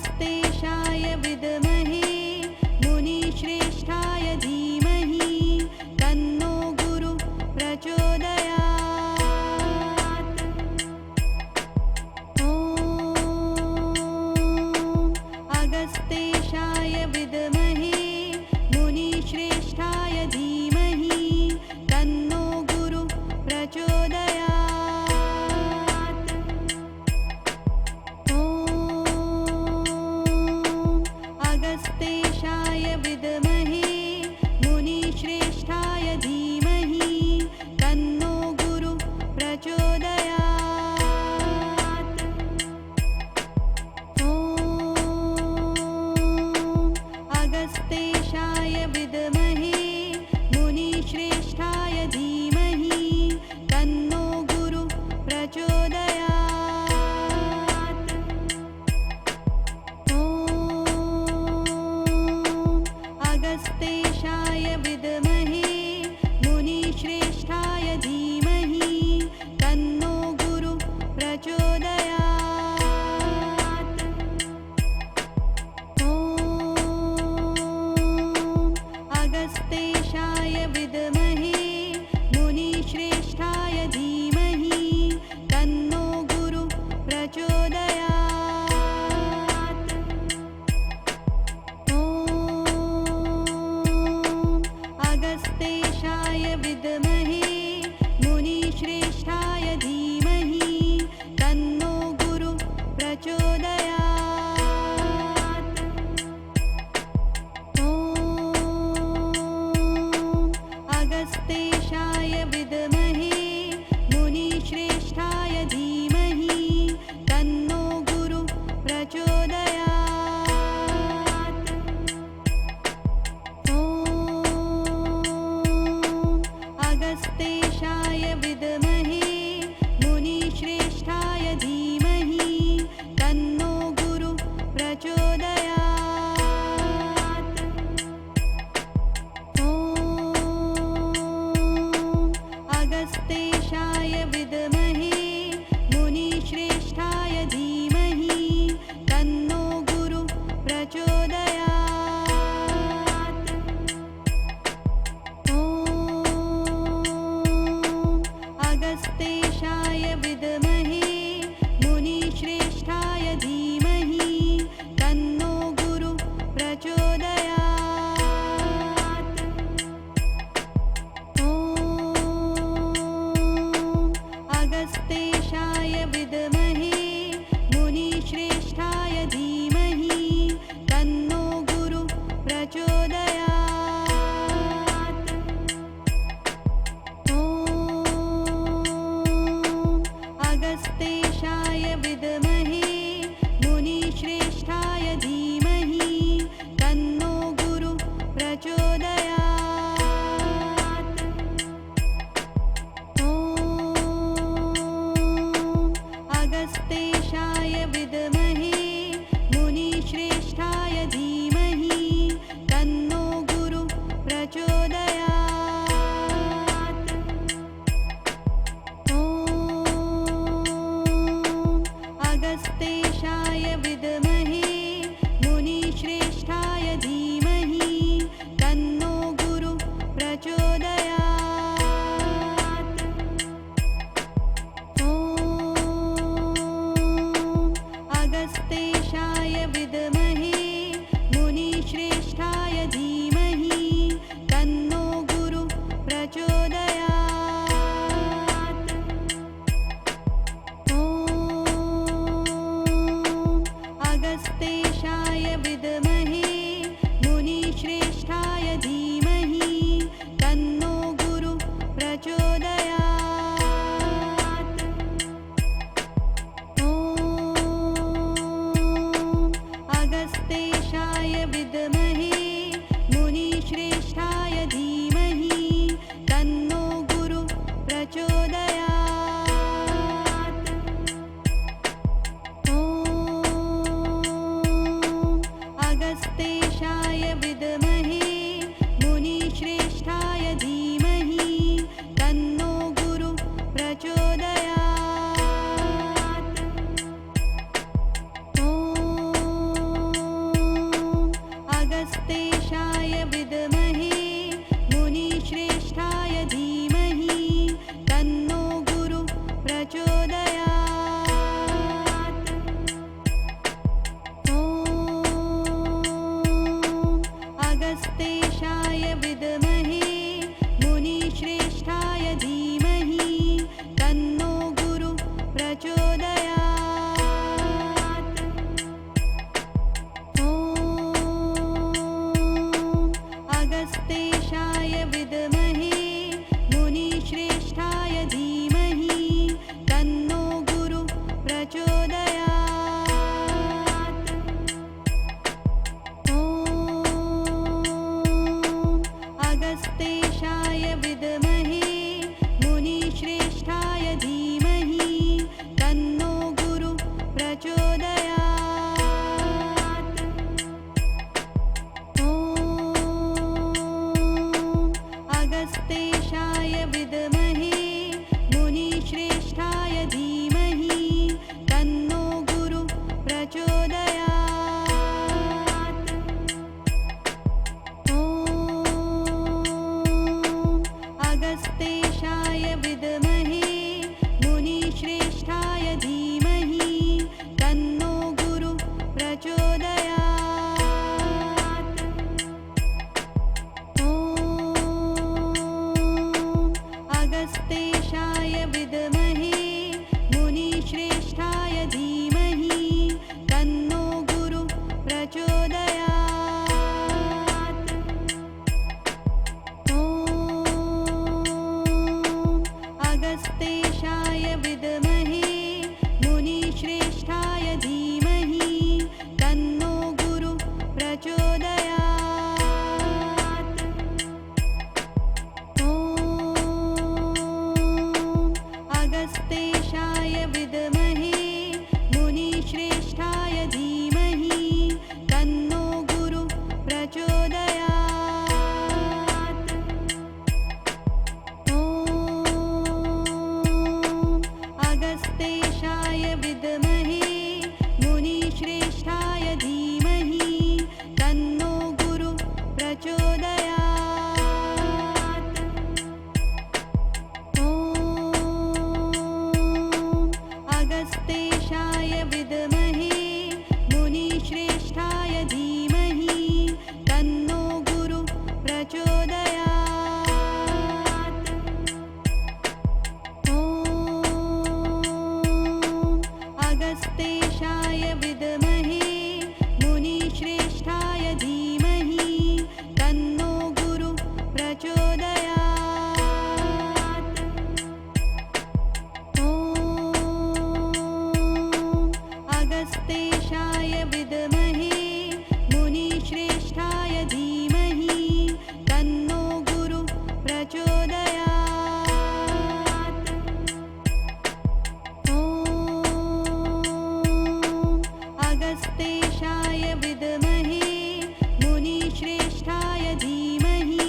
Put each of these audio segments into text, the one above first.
अगस्तेशाय विद्महे मुनिश्रेष्ठाय धीमहि तन्नो गुरु प्रचोदयात्। ॐ अगस्तेशाय विद्महे मुनिश्रेष्ठाय धीमहि तन्नो गुरु प्रचोदयात्। ॐ अगस्तेशाय विद्महे मुनिश्रेष्ठाय धीमहि तन्नो गुरु प्रचोदयात्। ॐ अगस्तेशाय विद्महे मुनिश्रेष्ठाय धीमहि तन्नो गुरु प्रचोदयात्। ॐ अगस्तेशाय विद्महे मुनिश्रेष्ठाय धीमहि तन्नो गुरु प्रचोदयात्। ॐ अगस्तेशाय विद्महे मुनिश्रेष्ठाय धीमहि तन्नो गुरु प्रचोदयात्। ॐ अगस्तेशाय विद्महे मुनिश्रेष्ठाय धीमहि तन्नो गुरु प्रचोदयात्। ॐ अगस्तेशाय विद्महे मुनिश्रेष्ठाय धीमहि तन्नो गुरु प्रचोदयात्। ॐ अगस्तेशाय विद्महे मुनिश्रेष्ठाय धीमहि तन्नो गुरु प्रचोदयात्। ॐ अगस्तेशाय विद्महे मुनिश्रेष्ठाय धीमहि तन्नो गुरु प्रचोदयात्। ॐ अगस्तेशाय विद्महे मुनिश्रेष्ठाय धीमहि तन्नो गुरु प्रचोदयात्। ॐ अगस्तेशाय विद्महे मुनिश्रेष्ठाय धीमहि तन्नो गुरु प्रचोदयात्। ॐ अगस्तेशाय विद्महे मुनिश्रेष्ठाय धीमहि तन्नो गुरु प्रचोदयात्। ॐ अगस्तेशाय विद्महे मुनिश्रेष्ठाय धीमहि तन्नो गुरु प्रचोदयात्। ॐ अगस्तेशाय विद्महे मुनिश्रेष्ठाय धीमहि तन्नो गुरु प्रचोदयात्। ॐ अगस्तेशाय विद्महे मुनिश्रेष्ठाय धीमहि तन्नो गुरु प्रचोदयात्। ॐ अगस्तेशाय विद्महे मुनिश्रेष्ठाय धीमहि तन्नो गुरु प्रचोदयात्। ॐ अगस्तेशाय विद्महे मुनिश्रेष्ठाय धीमहि तन्नो गुरु प्रचोदयात्। ॐ अगस्तेशाय विद्महे मुनिश्रेष्ठाय धीमहि तन्नो गुरु प्रचोदयात्। ॐ प्रचोदयात्। ॐ अगस्तेशाय विद्महे मुनिश्रेष्ठाय धीमहि तन्नो गुरु प्रचोदयात्। ॐ अगस्तेशाय विद्महे मुनिश्रेष्ठाय धीमहि तन्नो गुरु प्रचोदयात्। ॐ अगस्तेशाय विद्महे मुनिश्रेष्ठाय धीमहि तन्नो गुरु प्रचोदयात्। ॐ अगस्तेशाय विद्महे मुनिश्रेष्ठाय धीमहि तन्नो गुरु प्रचोदयात्। ॐ अगस्तेशाय विद्महे मुनिश्रेष्ठाय धीमहि तन्नो गुरु प्रचोदयात्। ॐ अगस्तेशाय विद्महे मुनिश्रेष्ठाय धीमहि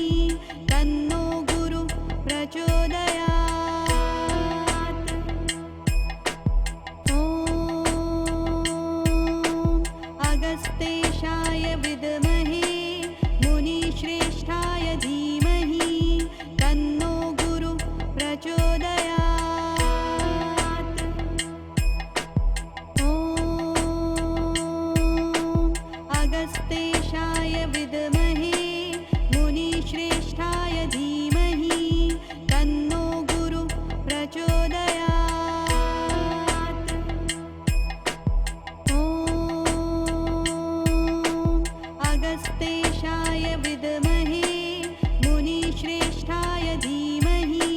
तन्नो गुरु प्रचोदयात्। ॐ अगस्तेशाय विद्महे मुनिश्रेष्ठाय धीमहि तन्नो गुरु प्रचोदयात्। ॐ अगस्तेशाय विद्महे मुनिश्रेष्ठाय धीमहि तन्नो गुरु प्रचोदयात्। ॐ अगस्तेशाय विद्महे मुनिश्रेष्ठाय धीमहि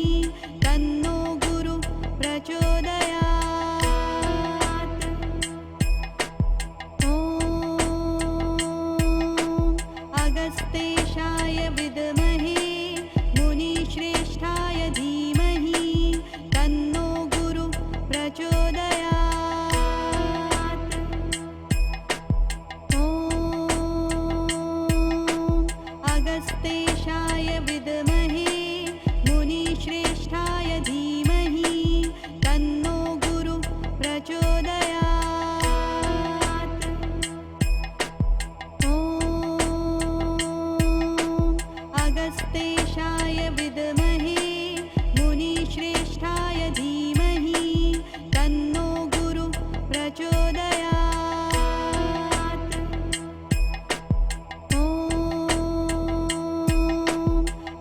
तन्नो गुरु प्रचोदयात्। ॐ अगस्तेशाय विद्महे मुनिश्रेष्ठाय धीमहि तन्नो गुरु प्रचोदयात्। ॐ अगस्तेशाय विद्महे मुनिश्रेष्ठाय धीमहि तन्नो गुरु प्रचोदयात्। ॐ अगस्तेशाय विद्महे मुनिश्रेष्ठाय धीमहि तन्नो गुरु प्रचोदयात्। ॐ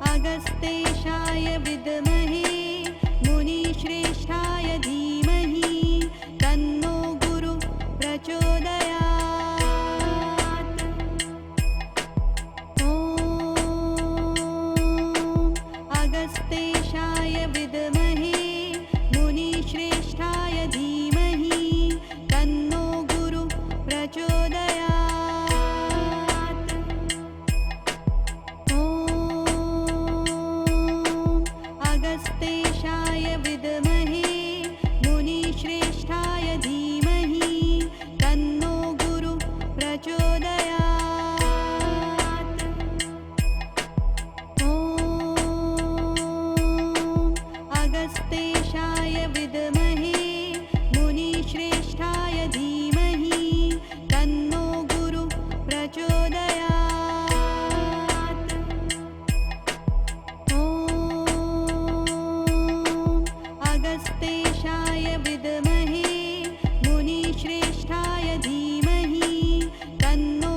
अगस्तेशाय विद्महे मुनिश्रेष्ठाय धीमहि तन्नो गुरु प्रचोदयात्। ॐ अगस्तेशाय विद्महे मुनिश्रेष्ठाय धीमहि तन्नो गुरु प्रचोदयात्। ॐ अगस्तेशाय विद्महे मुनिश्रेष्ठाय धीमहि तन्नो गुरु प्रचोदयात्। ॐ अगस्तेशाय विद्महे मुनिश्रेष्ठाय धीमहि तन्नो गुरु प्रचोदयात्। ॐ अगस्तेशाय विद्महे मुनिश्रेष्ठाय धीमहि तन्नो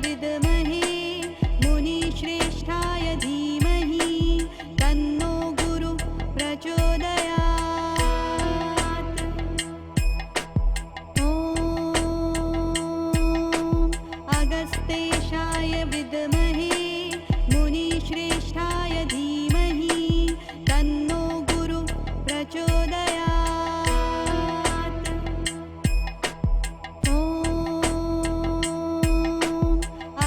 विद्महे मुनिश्रेष्ठाय धीमहि तन्नो गुरु प्रचोदयात्। ॐ अगस्तेशाय विद्महे मुनिश्रेष्ठाय धीमहि तन्नो गुरु प्रचोदयात्। ॐ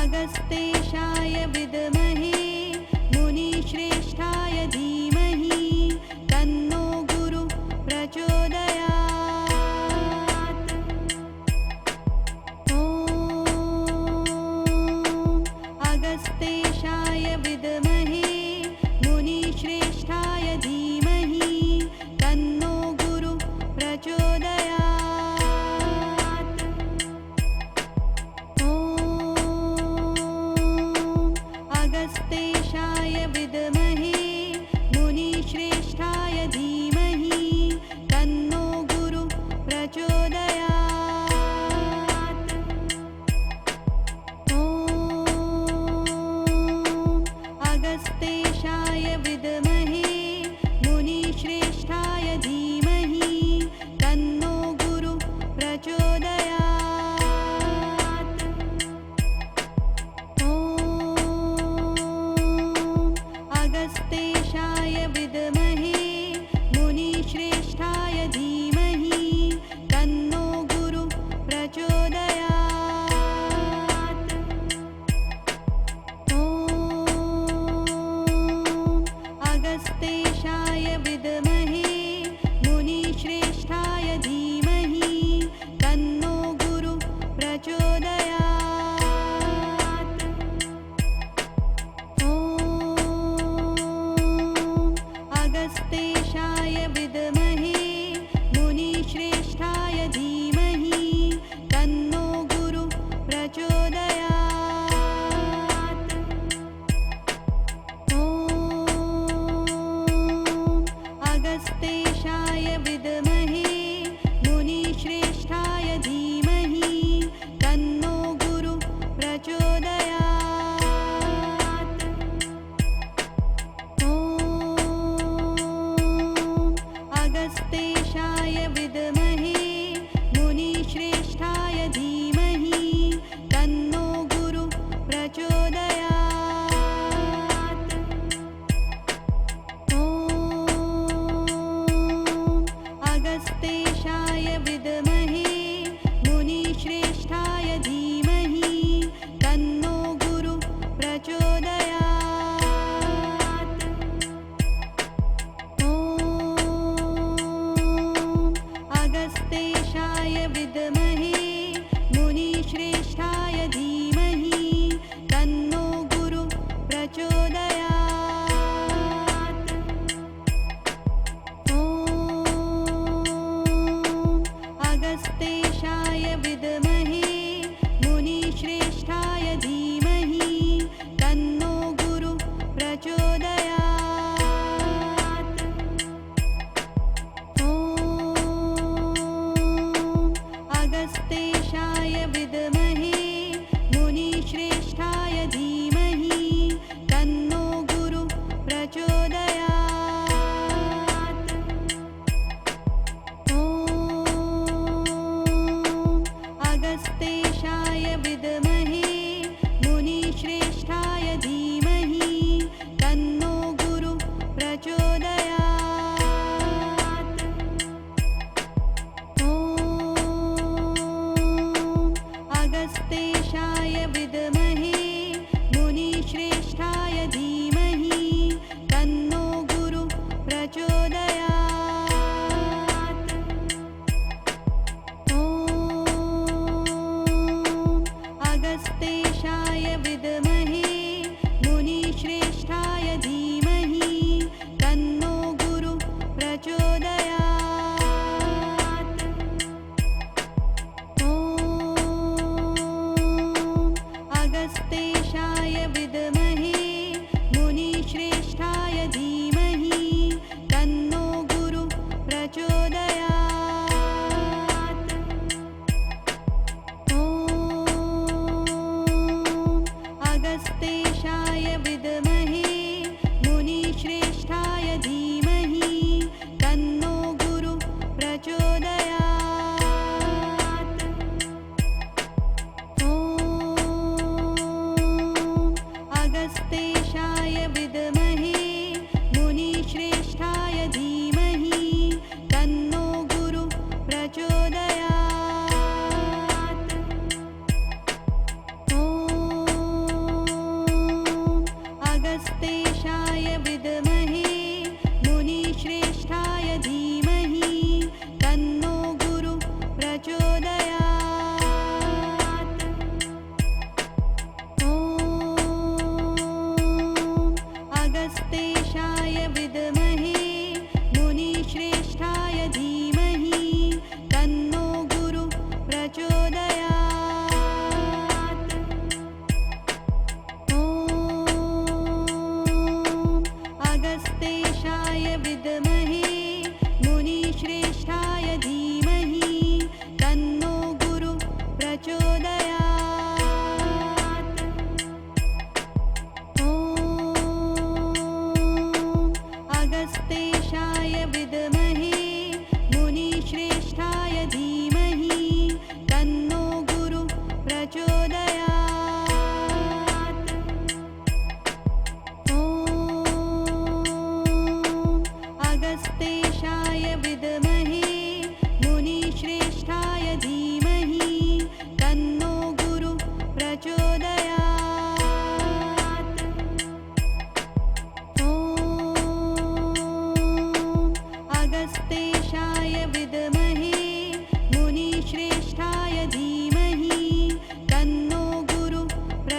अगस्तेशाय विद्महे मुनिश्रेष्ठाय धीमहि तन्नो गुरु प्रचोदयात्। ॐ अगस्तेशाय विद्महे मुनिश्रेष्ठाय धीमहि तन्नो गुरु प्रचोदयात्। ॐ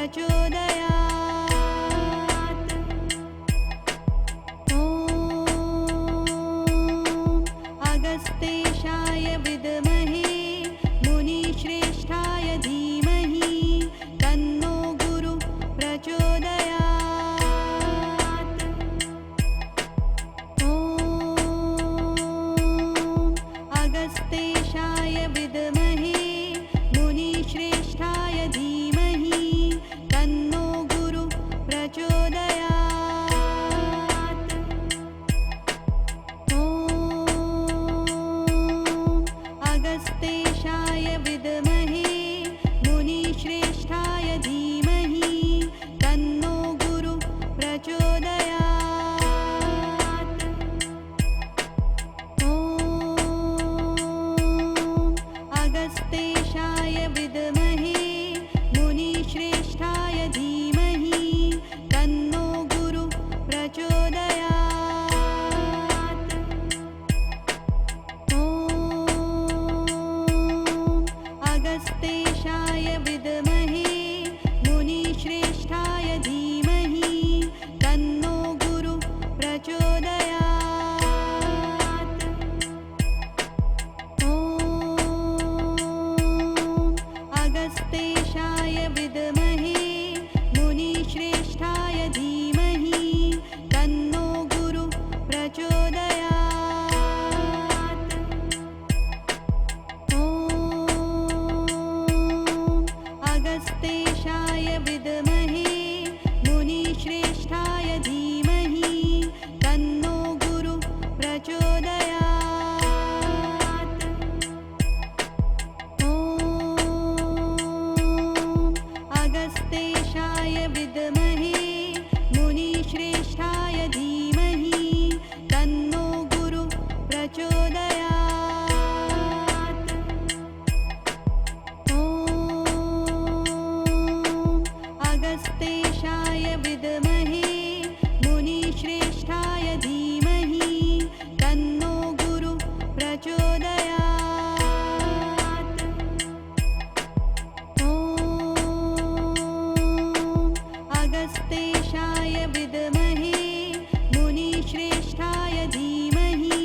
प्रचोदयात्। ॐ अगस्तेशाय विद्महे मुनिश्रेष्ठाय धीमहि तन्नो गुरु प्रचोदयात्। ॐ अगस्तेशाय विद्महे मुनिश्रेष्ठाय धीमहि तन्नो गुरु प्रचोदयात्। ॐ अगस्तेशाय विद्महे मुनिश्रेष्ठाय धीमहि तन्नो गुरु प्रचोदयात्। ॐ अगस्तेशाय विद्महे मुनिश्रेष्ठाय धीमहि तन्नो गुरु प्रचोदयात्। ॐ अगस्तेशाय विद्महे मुनिश्रेष्ठाय धीमहि तन्नो गुरु प्रचोदयात्। ॐ अगस्तेशाय विद्महे मुनिश्रेष्ठाय धीमहि तन्नो गुरु प्रचोदयात्। ॐ अगस्तेशाय विद्महे मुनिश्रेष्ठाय धीमहि तन्नो गुरु प्रचोदयात्। ॐ अगस्तेशाय विद्महे मुनिश्रेष्ठाय धीमहि तन्नो गुरु प्रचोदयात्। ॐ अगस्तेशाय विद्महे मुनिश्रेष्ठाय धीमहि तन्नो गुरु प्रचोदयात्। ॐ अगस्तेशाय विद्महे मुनिश्रेष्ठाय धीमहि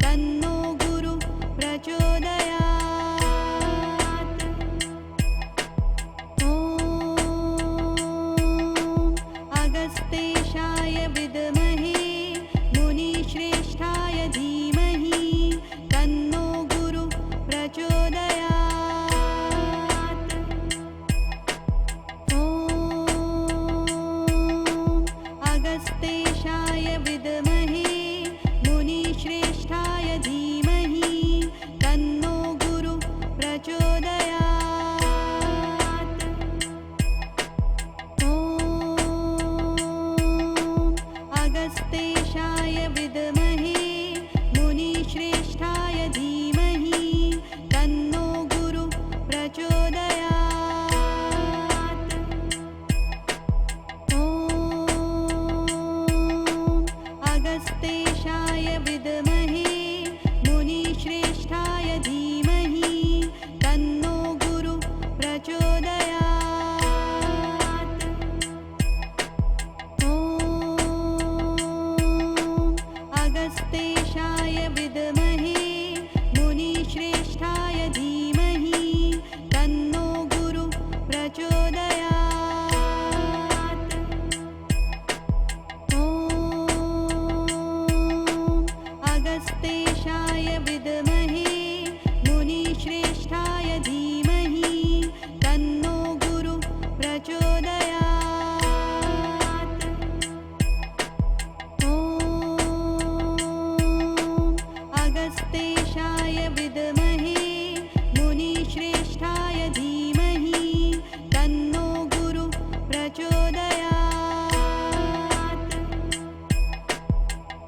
तन्नो गुरु प्रचोदयात्। ॐ अगस्तेशाय विद्महे मुनिश्रेष्ठाय धीमहि तन्नो गुरु प्रचोदयात्। ॐ अगस्तेशाय विद्महे मुनिश्रेष्ठाय धीमहि तन्नो गुरु प्रचोदयात्। ॐ अगस्तेशाय विद्महे मुनिश्रेष्ठाय धीमहि तन्नो गुरु प्रचोदयात्। ॐ अगस्तेशाय विद्महे मुनिश्रेष्ठाय धीमहि तन्नो गुरु प्रचोदयात्। ॐ अगस्तेशाय विद्महे मुनिश्रेष्ठाय धीमहि तन्नो गुरु प्रचोदयात्। ॐ अगस्तेशाय विद्महे मुनिश्रेष्ठाय धीमहि तन्नो गुरु प्रचोदयात्। ॐ अगस्तेशाय विद्महे मुनिश्रेष्ठाय धीमहि तन्नो गुरु प्रचोदयात्।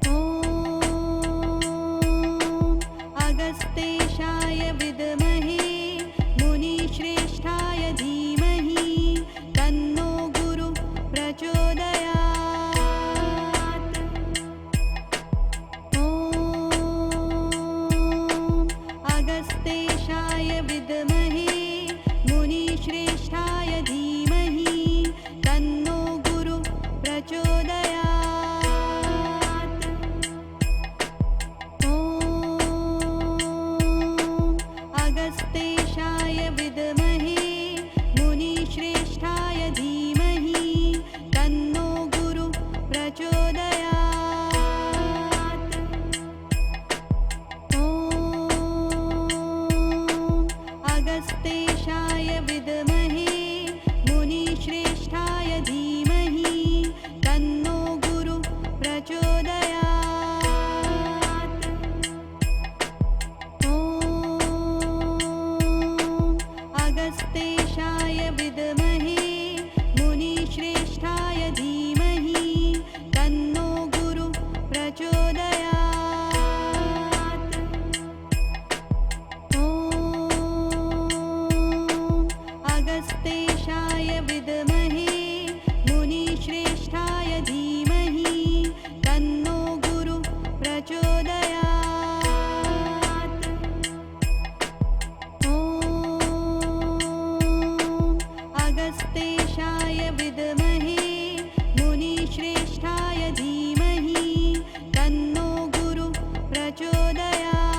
ॐ अगस्तेशाय विद्महे मुनिश्रेष्ठाय धीमहि तन्नो गुरु प्रचोदयात्। ॐ अगस्तेशाय विद्महे मुनिश्रेष्ठाय धीमहि विद्महे मुनिश्रेष्ठाय धीमहि तन्नो गुरु प्रचोदयात्।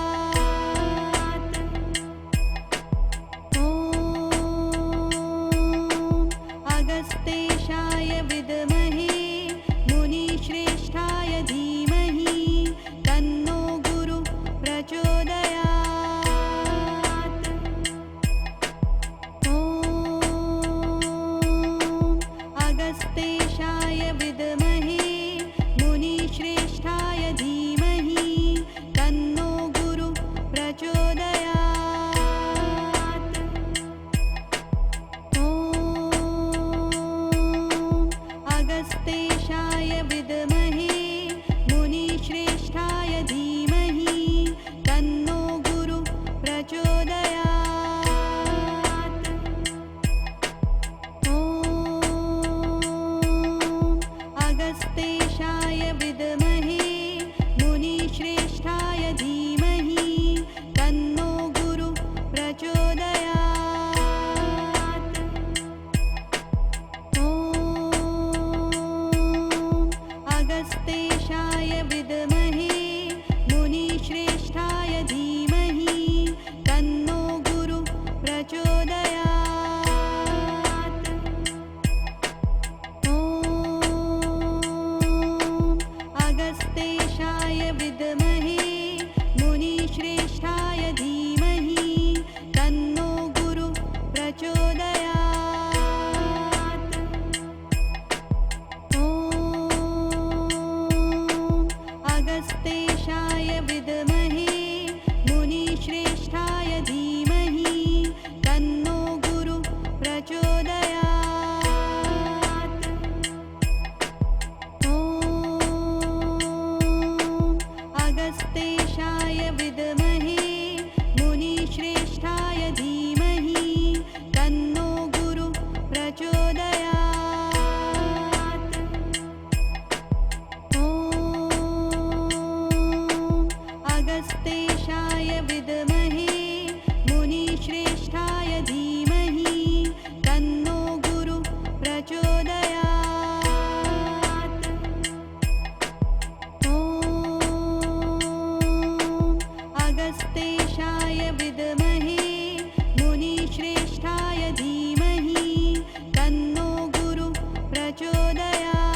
ॐ अगस्तेशाय विद्महे मुनिश्रेष्ठाय धीमहि तन्नो गुरु प्रचोदयात्। ॐ अगस्तेशाय विद्महे मुनिश्रेष्ठाय धीमहि तन्नो गुरु प्रचोदयात्। ॐ अगस्तेशाय विद्महे मुनिश्रेष्ठाय धीमहि तन्नो गुरु प्रचोदयात्। ॐ अगस्तेशाय विद्महे मुनिश्रेष्ठाय धीमहि तन्नो गुरु प्रचोदयात्। ॐ अगस्तेशाय विद्महे मुनिश्रेष्ठाय धीमहि तन्नो गुरु प्रचोदयात्। ॐ अगस्तेशाय विद्महे मुनिश्रेष्ठाय धीमहि तन्नो गुरु प्रचोदयात्। ॐ अगस्तेशाय विद्महे मुनिश्रेष्ठाय धीमहि तन्नो गुरु प्रचोदयात्। ॐ अगस्तेशाय विद्महे मुनिश्रेष्ठाय धीमहि तन्नो गुरु प्रचोदयात्। ॐ अगस्तेशाय विद्महे मुनिश्रेष्ठाय धीमहि तन्नो गुरु प्रचोदयात्। ॐ अगस्तेशाय विद्महे मुनिश्रेष्ठाय धीमहि तन्नो गुरु प्रचोदयात्।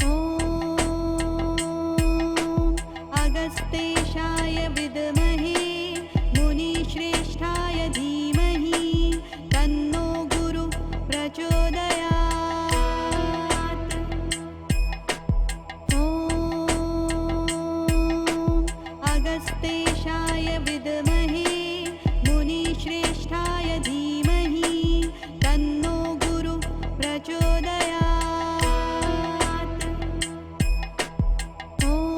ॐ अगस्तेशाय विद्महे मुनिश्रेष्ठाय धीमहि तन्नो गुरु प्रचोदयात्। ॐ अगस्तेशाय विद्महे मुनिश्रेष्ठाय धीमहि तन्नो गुरु प्रचोदयात्। ॐ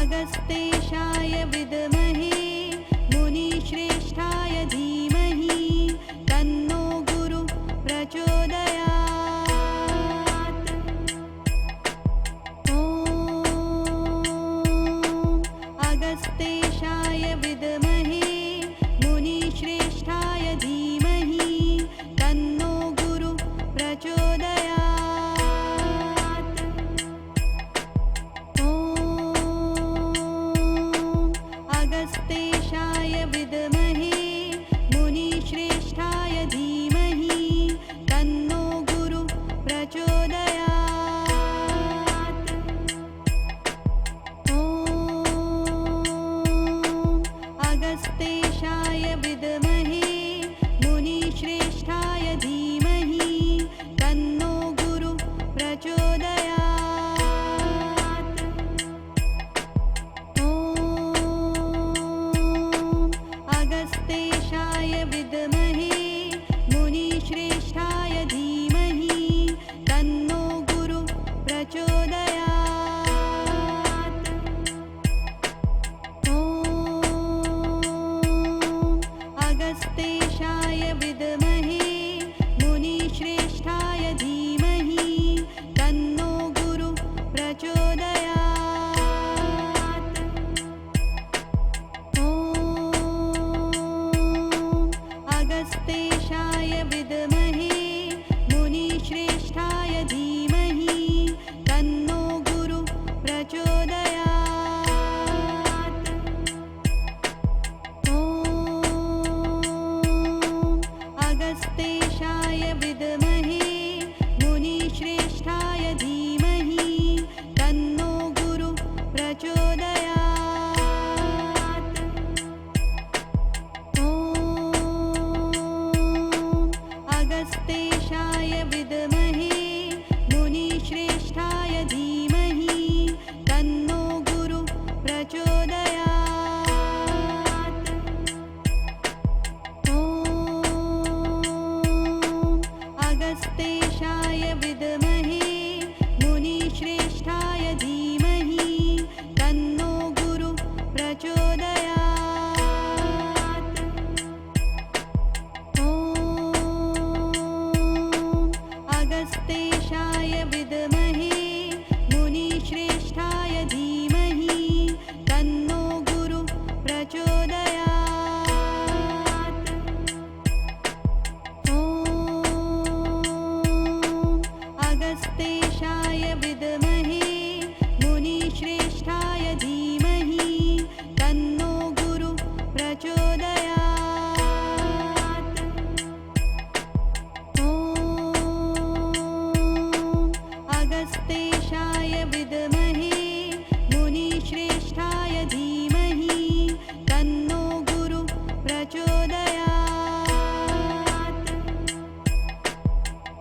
अगस्तेशाय विद्महे मुनिश्रेष्ठाय धीमहि तन्नो गुरु प्रचोदयात्। ॐ अगस्तेशाय विद्महे मुनिश्रेष्ठाय धीमहि तन्नो गुरु प्रचोदयात्। ॐ अगस्तेशाय विद्महे मुनिश्रेष्ठाय धीमहि तन्नो गुरु प्रचोदयात्। ॐ अगस्तेशाय विद्महे मुनिश्रेष्ठाय धीमहि तन्नो गुरु प्रचोदयात्। ॐ अगस्तेशाय विद्महे मुनिश्रेष्ठाय धीमहि तन्नो गुरु प्रचोदयात्। ॐ अगस्तेशाय विद्महे मुनिश्रेष्ठाय धीमहि तन्नो गुरु प्रचोदयात्। ॐ अगस्तेशाय विद्महे मुनिश्रेष्ठाय धीमहि तन्नो गुरु प्रचोदयात्। ॐ अगस्तेशाय विद्महे मुनिश्रेष्ठाय धीमहि तन्नो गुरु प्रचोदयात्। ॐ अगस्तेशाय विद्महे मुनिश्रेष्ठाय धीमहि तन्नो गुरु प्रचोदयात्। ॐ अगस्तेशाय विद्महे मुनिश्रेष्ठाय धीमहि तन्नो गुरु प्रचोदयात्। ॐ अगस्तेशाय विद्महे मुनिश्रेष्ठाय धीमहि तन्नो गुरु प्रचोदयात्। ॐ अगस्तेशाय विद्महे मुनिश्रेष्ठाय धीमहि तन्नो गुरु प्रचोदयात्। ॐ अगस्तेशाय विद्महे मुनिश्रेष्ठाय धीमहि तन्नो गुरु प्रचोदयात्।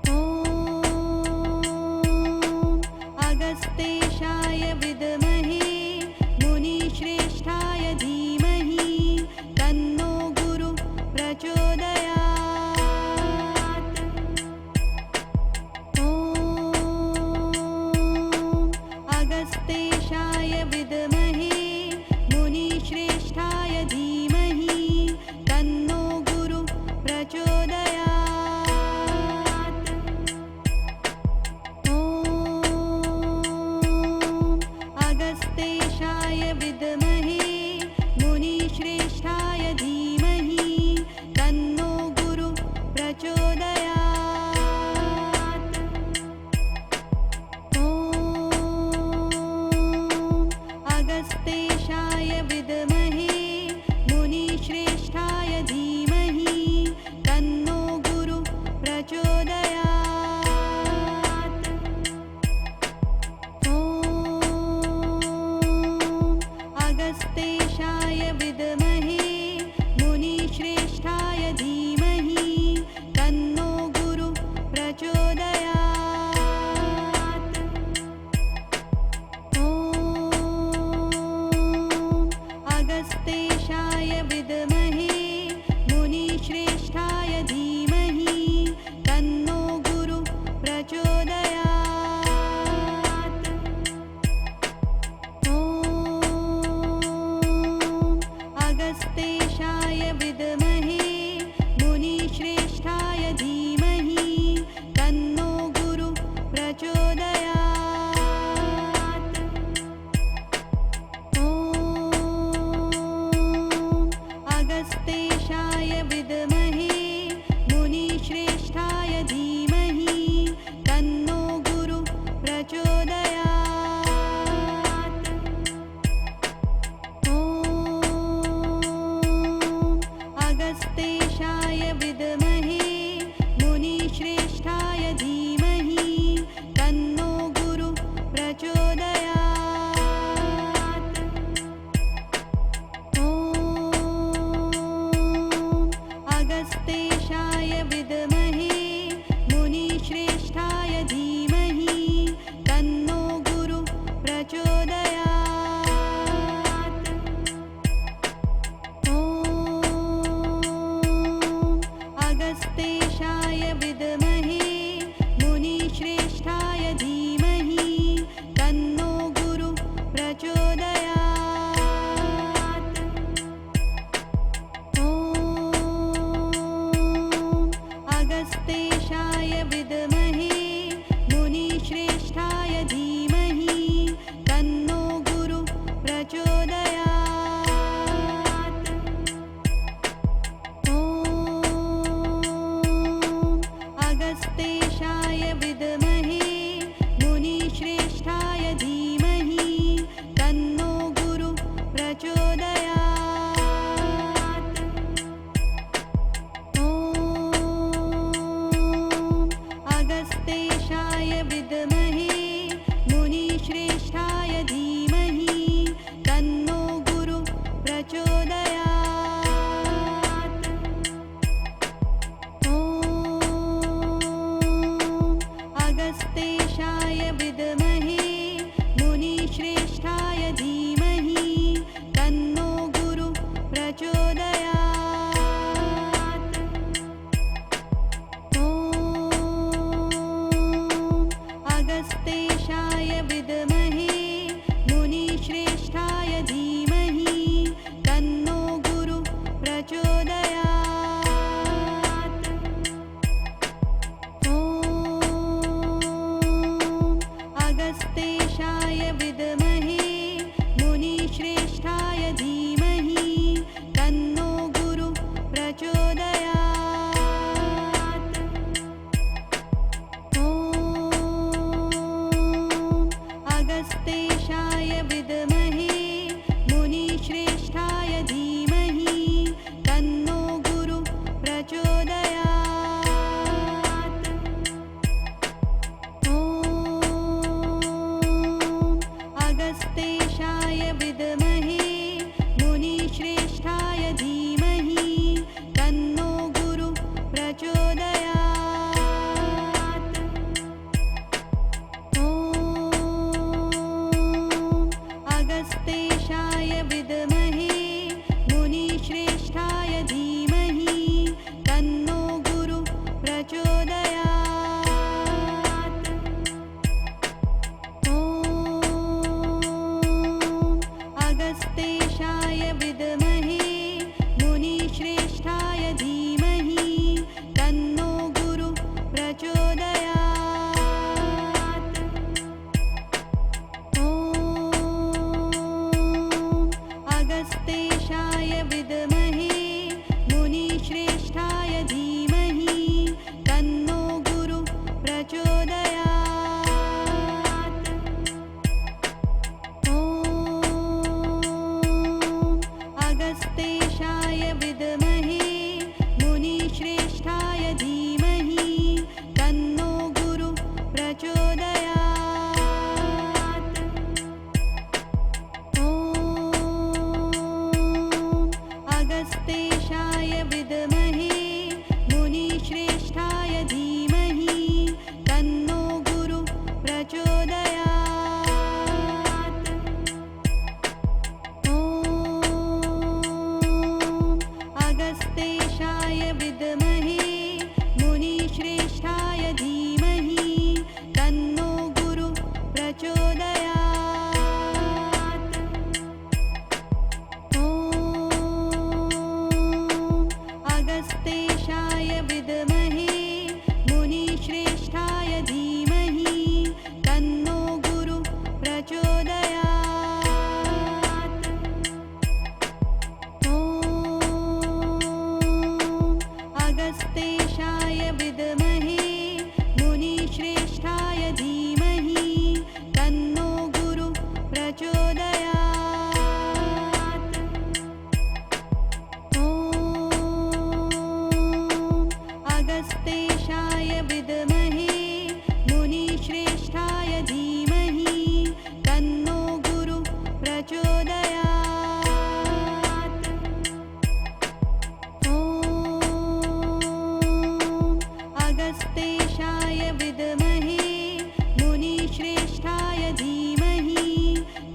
ॐ अगस्तेशाय विद्महे मुनिश्रेष्ठाय धीमहि तन्नो गुरु प्रचोदयात्। ॐ अगस्तेशाय विद्महे मुनिश्रेष्ठाय धीमहि तन्नो गुरु प्रचोदयात्। ॐ अगस्तेशाय विद्महे मुनिश्रेष्ठाय धीमहि तन्नो गुरु प्रचोदयात्। ॐ अगस्तेशाय विद्महे मुनिश्रेष्ठाय धीमहि तन्नो गुरु प्रचोदयात्। ॐ अगस्तेशाय विद्महे मुनिश्रेष्ठाय धीमहि तन्नो गुरु प्रचोदयात्। ॐ अगस्तेशाय विद्महे मुनिश्रेष्ठाय धीमहि तन्नो गुरु प्रचोदयात्। ॐ अगस्तेशाय विद्महे मुनिश्रेष्ठाय धीमहि तन्नो गुरु प्रचोदयात्। ॐ अगस्तेशाय विद्महे मुनिश्रेष्ठाय धीमहि तन्नो गुरु प्रचोदयात्। ॐ अगस्तेशाय विद्महे मुनिश्रेष्ठाय धीमहि तन्नो गुरु प्रचोदयात्। ॐ अगस्तेशाय विद्महे मुनिश्रेष्ठाय धीमहि तन्नो गुरु प्रचोदयात्। ॐ अगस्तेशाय विद्महे मुनिश्रेष्ठाय धीमहि तन्नो गुरु प्रचोदयात्। ॐ अगस्तेशाय विद्महे मुनिश्रेष्ठाय धीमहि तन्नो गुरु प्रचोदयात्। ॐ अगस्तेशाय विद्महे मुनिश्रेष्ठाय धीमहि तन्नो गुरु प्रचोदयात्। ॐ अगस्तेशाय विद्महे मुनिश्रेष्ठाय धीमहि तन्नो गुरु प्रचोदयात्। ॐ अगस्तेशाय विद्महे मुनिश्रेष्ठाय धीमहि तन्नो गुरु प्रचोदयात्। ॐ अगस्तेशाय विद्महे मुनिश्रेष्ठाय धीमहि तन्नो गुरु प्रचोदयात्। ॐ अगस्तेशाय विद्महे मुनिश्रेष्ठाय धीमहि तन्नो गुरु प्रचोदयात्। ॐ अगस्तेशाय विद्महे मुनिश्रेष्ठाय धीमहि तन्नो गुरु प्रचोदयात्। ॐ अगस्तेशाय विद्महे मुनिश्रेष्ठाय धीमहि तन्नो गुरु प्रचोदयात्। ॐ अगस्तेशाय विद्महे मुनिश्रेष्ठाय धीमहि तन्नो गुरु प्रचोदयात्। ॐ अगस्तेशाय विद्महे मुनिश्रेष्ठाय धीमहि तन्नो गुरु प्रचोदयात्। ॐ अगस्तेशाय विद्महे मुनिश्रेष्ठाय धीमहि तन्नो गुरु प्रचोदयात्। ॐ अगस्तेशाय विद्महे मुनिश्रेष्ठाय धीमहि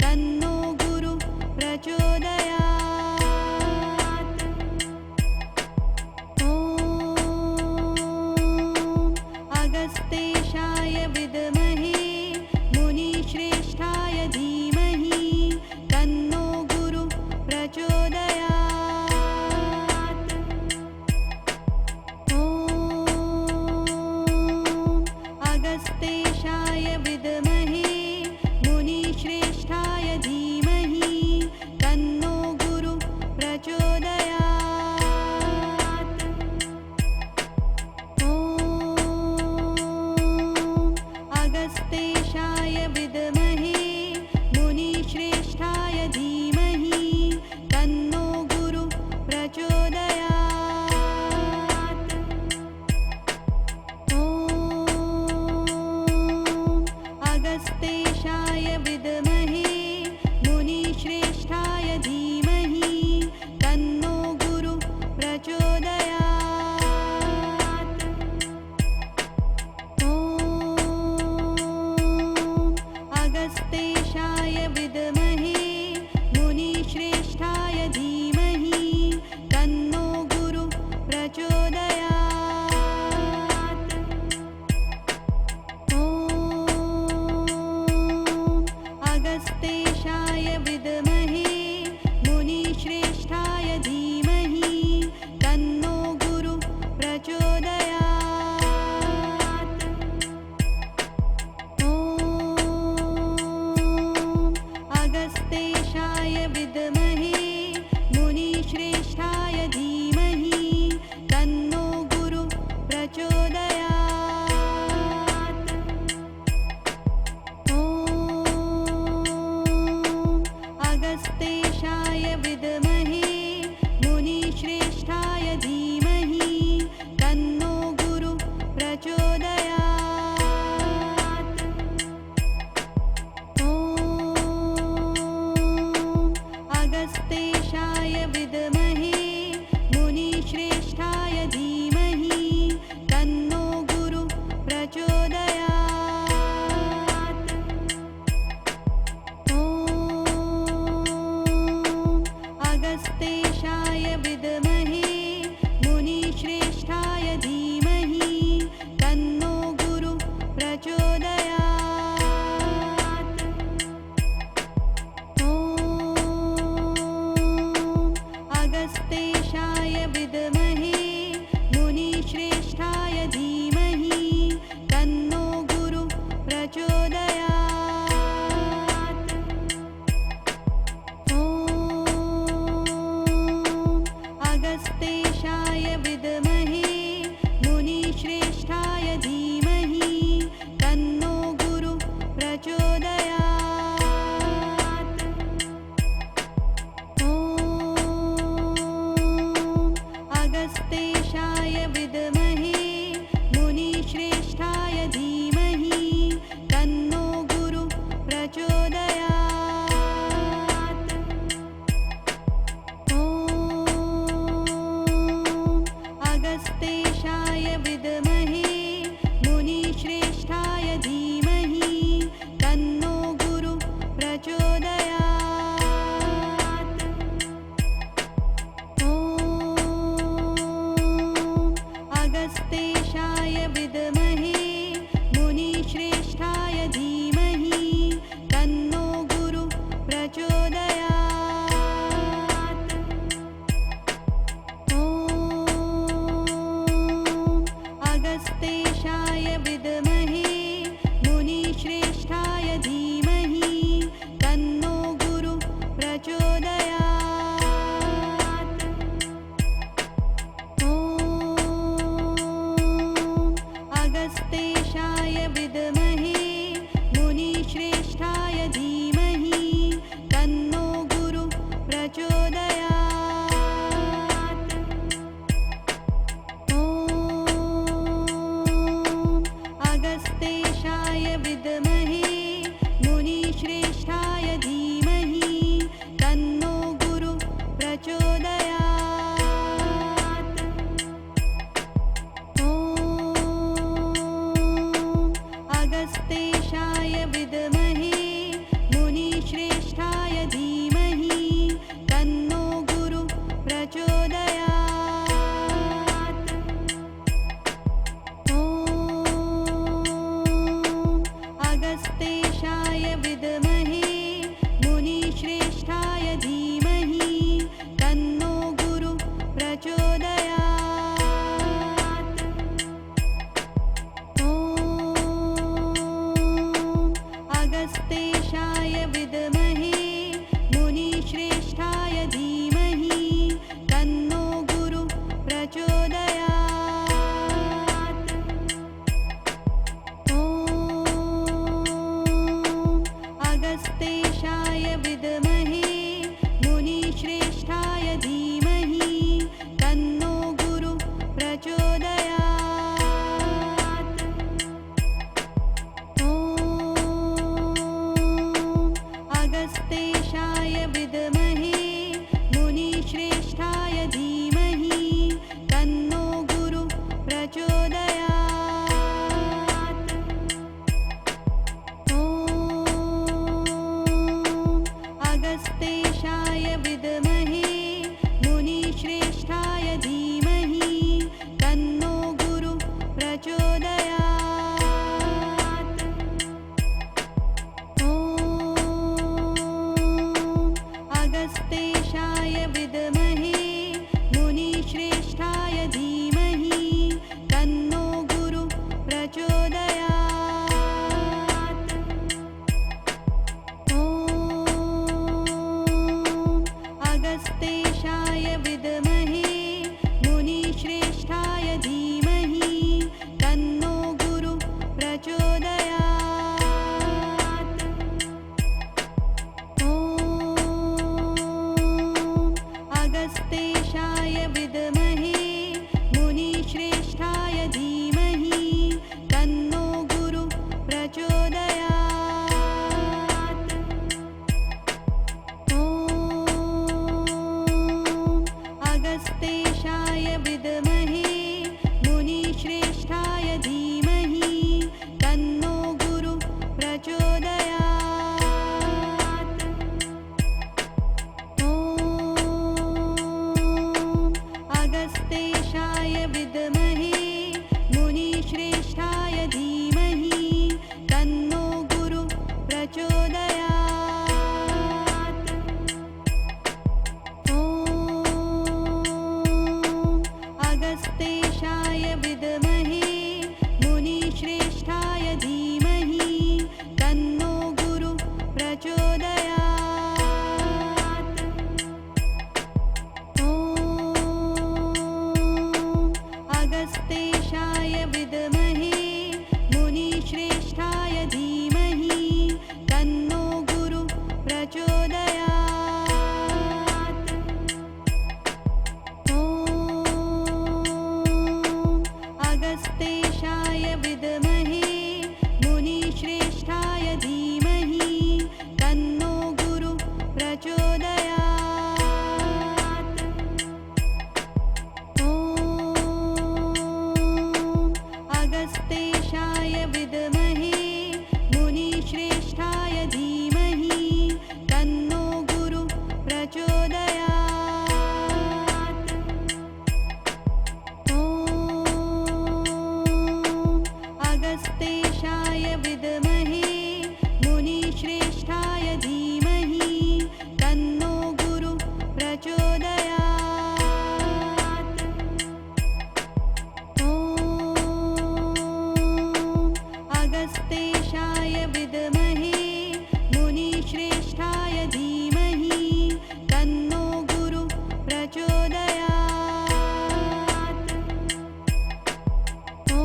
तन्नो गुरु प्रचोदयात्। ॐ अगस्तेशाय विद्महे मुनिश्रेष्ठाय धीमहि तन्नो गुरु प्रचोदयात्। ॐ अगस्तेशाय विद्महे मुनिश्रेष्ठाय धीमहि तन्नो गुरु प्रचोदयात्। ॐ अगस्तेशाय विद्महे मुनिश्रेष्ठाय धीमहि तन्नो गुरु प्रचोदयात्। ॐ अगस्तेशाय विद्महे मुनिश्रेष्ठाय धीमहि तन्नो गुरु प्रचोदयात्। ॐ अगस्तेशाय विद्महे मुनिश्रेष्ठाय धीमहि तन्नो गुरु प्रचोदयात्। ॐ अगस्तेशाय विद्महे मुनिश्रेष्ठाय धीमहि तन्नो गुरु प्रचोदयात्। ॐ अगस्तेशाय विद्महे मुनिश्रेष्ठाय धीमहि तन्नो गुरु प्रचोदयात्। ॐ अगस्तेशाय विद्महे मुनिश्रेष्ठाय धीमहि तन्नो गुरु प्रचोदयात्। ॐ अगस्तेशाय विद्महे मुनिश्रेष्ठाय धीमहि तन्नो गुरु प्रचोदयात्। ॐ अगस्तेशाय विद्महे मुनिश्रेष्ठाय धीमहि तन्नो गुरु प्रचोदयात्। ॐ अगस्तेशाय विद्महे मुनिश्रेष्ठाय धीमहि तन्नो गुरु प्रचोदयात्। ॐ अगस्तेशाय विद्महे मुनिश्रेष्ठाय धीमहि तन्नो गुरु प्रचोदयात्। ॐ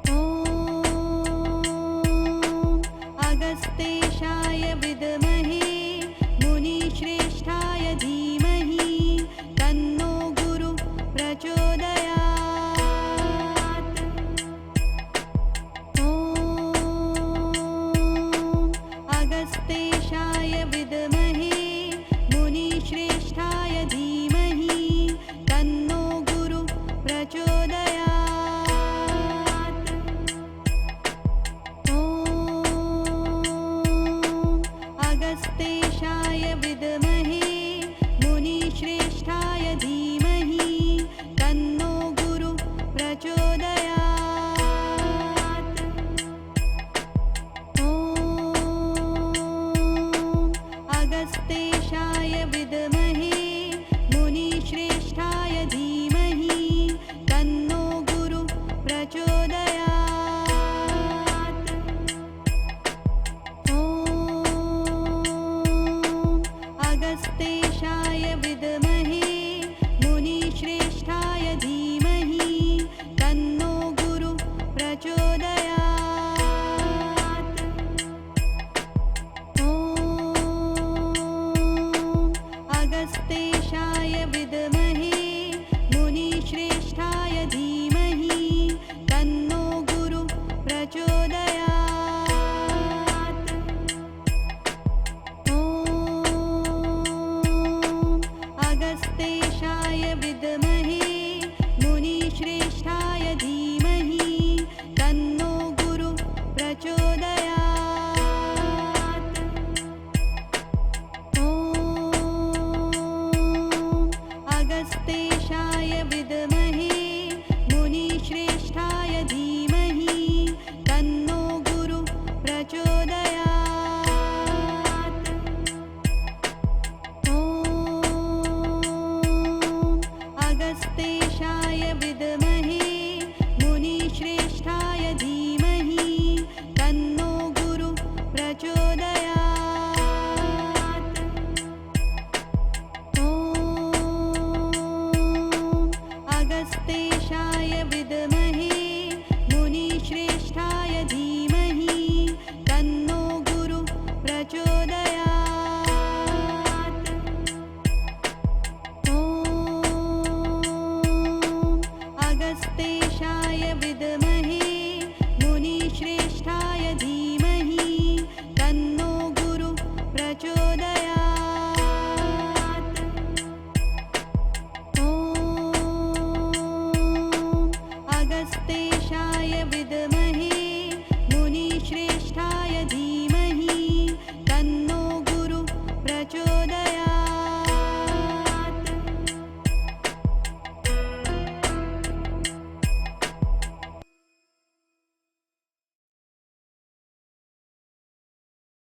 ॐ। अगस्तेशाय विद्महे मुनिश्रेष्ठाय धीमहि तन्नो गुरु प्रचोदयात्। ॐ। अगस्तेशाय विद्महे मुनिश्रेष्ठाय धीमहि तन्नो गुरु प्रचोदयात्। ॐ। अगस्तेशाय विद्महे मुनिश्रेष्ठाय धीमहि तन्नो गुरु प्रचोदयात्। ॐ। मुनिश्रेष्ठाय धीमहि तन्नो गुरु प्रचोदयात्। ॐ। अगस्तेशाय विद्महे